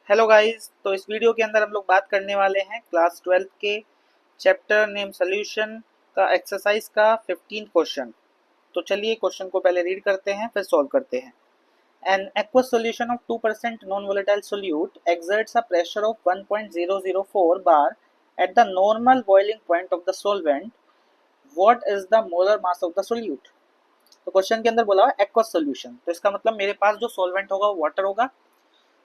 Hello guys. तो इस video के अंदर हम लोग बात करने वाले हैं क्लास 12 के चैप्टर नेम सॉल्यूशन का एक्सरसाइज का 15 क्वेश्चन। तो चलिए क्वेश्चन को पहले रीड करते हैं फिर सॉल्व करते हैं। An aqueous solution of 2% non-volatile solute exerts a pressure of 1.004 bar at the normal boiling point of the solvent. What is the molar mass of the solute? तो क्वेश्चन के अंदर बोला हुआ aqueous solution, तो इसका मतलब मेरे पास जो सॉल्वेंट होगा वो वाटर होगा।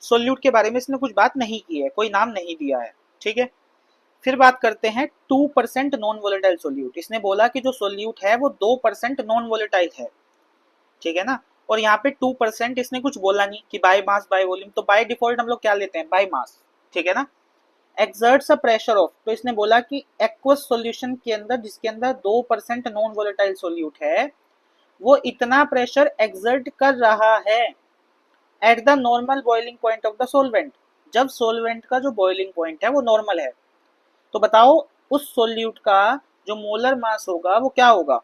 सोल्यूट के बारे में इसने कुछ बात नहीं की है, कोई नाम नहीं दिया है, ठीक है। फिर बात करते हैं 2% नॉन वोलेटाइल सोल्यूट। इसने बोला कि जो सोल्यूट है वो 2% नॉन वोलेटाइल है, ठीक है ना। और यहाँ पे 2% इसने कुछ बोला नहीं कि बाय मास बाय वॉल्यूम, तो बाय डिफॉल्ट हम लोग क्या लेते हैं, बाय मास, ठीक है ना। एक्सर्ट्स अ प्रेशर ऑफ, तो इसने बोला कि एक्वस सॉल्यूशन के अंदर जिसके अंदर 2% नॉन वोलेटाइल सोल्यूट है वो इतना प्रेशर एक्सर्ट कर रहा है at the normal boiling point of the solvent, जब सोलवेंट का जो बॉइलिंग पॉइंट है वो नॉर्मल है। तो बताओ उस सोल्यूट का जो मोलर मास होगा वो क्या होगा।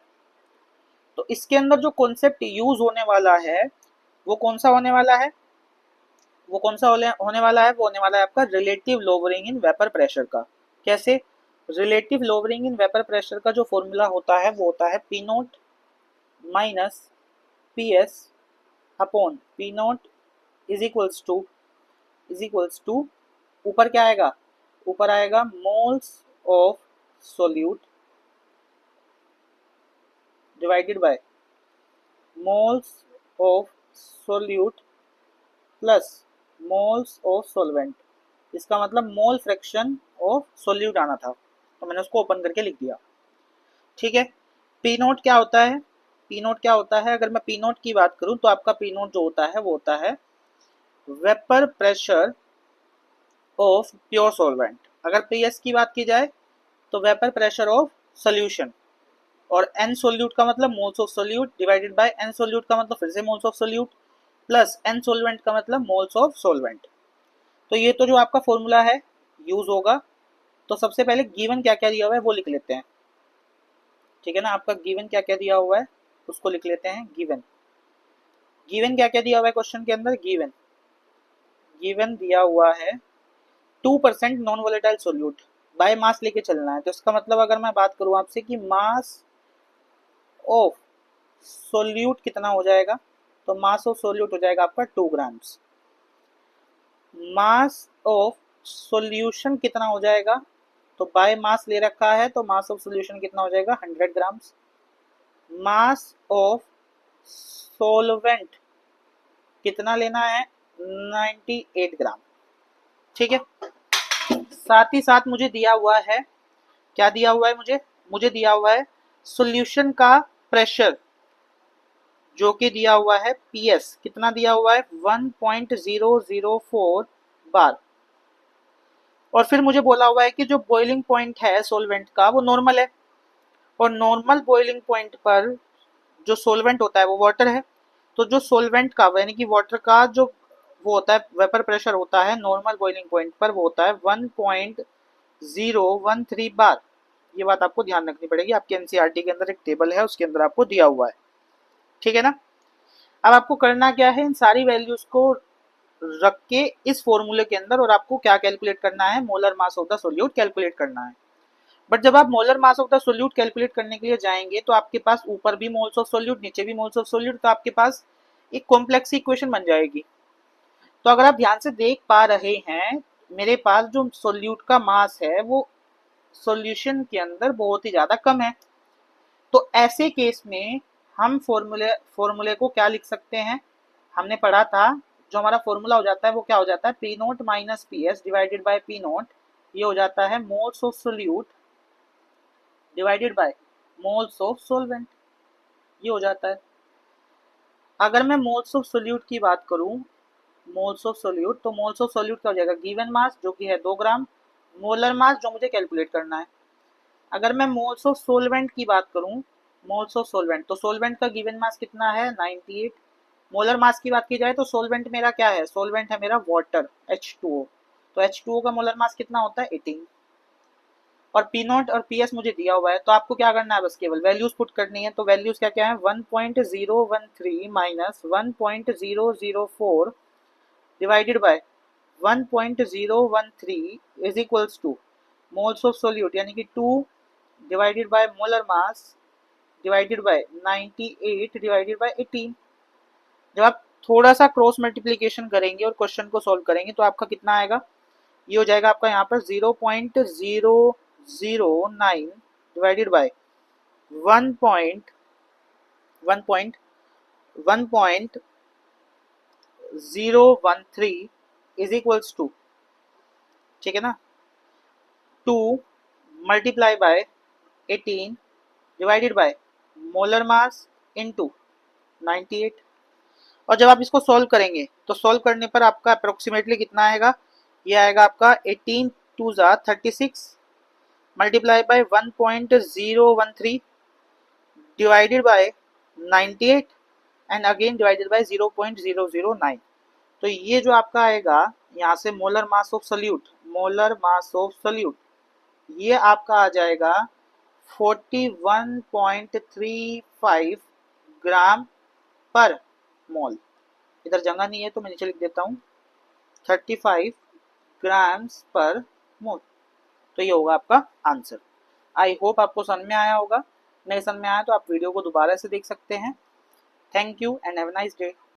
तो इसके अंदर जो कॉन्सेप्ट यूज होने वाला है वो कौन सा होने वाला है, वो कौन सा होने वाला है, वो होने वाला है आपका relative lowering in vapour pressure का। कैसे? Relative lowering in vapour pressure का जो फॉर्मूला होता है वो होता है P naught minus P S upon P naught is equals to ऊपर क्या आएगा, ऊपर आएगा moles of solute divided by moles of solute plus moles of solvent. इसका मतलब मोल फ्रैक्शन ऑफ सोल्यूट आना था, तो मैंने उसको ओपन करके लिख दिया, ठीक है। पी नोट क्या होता है, पी नोट क्या होता है, अगर मैं पी नोट की बात करूं तो आपका पी नोट जो होता है वो होता है vapour pressure of pure solvent. अगर पीएस की बात की जाए तो वेपर प्रेशर ऑफ सोल्यूशन, और एन सोल्यूट का मतलब moles of solute divided by n solute का मतलब फिर से moles of solute plus n solvent का मतलब मोल्स ऑफ सोल्वेंट। तो ये तो जो आपका फॉर्मूला है यूज होगा। तो सबसे पहले गिवन क्या क्या दिया हुआ है वो लिख लेते हैं, ठीक है ना। आपका गिवन क्या क्या दिया हुआ है उसको लिख लेते हैं। गिवन गिवन क्या क्या दिया हुआ है क्वेश्चन के अंदर, गिवन गिवन दिया हुआ है 2% non volatile solute, by mass लेके चलना है। तो इसका मतलब अगर मैं बात करूं आपसे कि मास ऑफ सोल्यूट कितना हो जाएगा, तो मास ऑफ सोल्यूट हो जाएगा आपका 2 ग्राम्स। मास ऑफ सॉल्यूशन कितना हो जाएगा, तो बाय मास ले रखा है तो मास ऑफ सॉल्यूशन कितना हो जाएगा 100 ग्राम्स। मास ऑफ सोलवेंट कितना लेना है 98 ग्राम, ठीक है। साथ ही साथ मुझे दिया हुआ है, क्या दिया हुआ है मुझे दिया हुआ है सॉल्यूशन का प्रेशर जो कि दिया हुआ है पीएस, कितना दिया हुआ है 1.004 बार। और फिर मुझे बोला हुआ है कि जो बॉइलिंग पॉइंट है सोलवेंट का वो नॉर्मल है, और नॉर्मल बॉइलिंग पॉइंट पर जो सोलवेंट होता है वो वाटर है। तो जो सोलवेंट का यानी कि वाटर का जो वो होता है वेपर प्रेशर होता है नॉर्मल बॉइलिंग पॉइंट पर वो होता है 1.013 बार। ये बात आपको ध्यान रखनी पड़ेगी, आपके एनसीईआरटी के अंदर एक टेबल है उसके अंदर आपको दिया हुआ है, ठीक है ना। अब आपको करना क्या है, इन सारी वैल्यूज को रख के इस फॉर्मूले के अंदर और आपको क्या कैलकुलेट करना है, molar mass of the solute calculate करना है। बट जब आप molar mass of the solute calculate करने के लिए जाएंगे तो आपके पास ऊपर भी मोल्स ऑफ सोल्यूट नीचे भी मोल्स ऑफ सोल्यूट, तो आपके पास एक कॉम्प्लेक्स इक्वेशन बन जाएगी। तो अगर आप ध्यान से देख पा रहे हैं मेरे पास जो सोल्यूट का मास है वो सॉल्यूशन के अंदर बहुत ही ज्यादा कम है। तो ऐसे केस में हम फॉर्मूले को क्या लिख सकते हैं, हमने पढ़ा था जो हमारा फॉर्मूला हो जाता है वो क्या हो जाता है P naught minus P S divided by P note, ये हो जाता है moles of solute divided by moles of solvent, ये हो जाता है। अगर मैं मोल्स ऑफ सोल्यूट की बात करूं, मोल्स ऑफ सोल्यूट, तो मोल्स ऑफ सोल्यूट क्या हो जाएगा गिवन मास जो कि है 2 ग्राम, मोलर मास जो मुझे कैलकुलेट करना है। अगर मैं मोल्स ऑफ सोलवेंट की बात करूं, मोल्स ऑफ सोलवेंट, तो सोलवेंट का गिवन मास कितना है 98। मोलर मास की बात की जाए तो सोलवेंट मेरा क्या है, सोलवेंट है मेरा वाटर H2O, तो H2O का मोलर मास कितना होता है 18। और पी नॉट और पी एस मुझे दिया हुआ है, तो आपको क्या करना है बस केवल वैल्यूज पुट करनी है। तो वैल्यूज क्या क्या है 1.013 minus 1.004 divided by 1.013 is equals two moles of solute, यानी कि 2 divided by molar mass divided by 98 divided by 18। जब आप थोड़ा सा क्रॉस मल्टीप्लीकेशन करेंगे और क्वेश्चन को सॉल्व करेंगे तो आपका कितना आएगा, ये हो जाएगा आपका यहाँ पर 0.009 divided by 1.013 is equals to, ठीक है ना, 2 multiply by 18 divided by molar mass into 98। और जब आप इसको सॉल्व करेंगे तो सॉल्व करने पर आपका अप्रोक्सीमेटली कितना आएगा, ये आएगा आपका 18 2 ज़ा 36 multiply by 1.013 divided by 98 and again divided by 0.009। तो ये जो आपका आएगा यहाँ से मोलर मास ऑफ सोल्यूट, ये आपका आ जाएगा 41.35 ग्राम पर मोल। इधर जगह नहीं है तो मैं नीचे लिख देता हूँ 35 ग्राम्स पर मोल। तो ये होगा आपका आंसर। आई होप आपको समझ में आया होगा। नहीं समझ में आया तो आप वीडियो को दोबारा से देख सकते हैं। Thank you and have a nice day.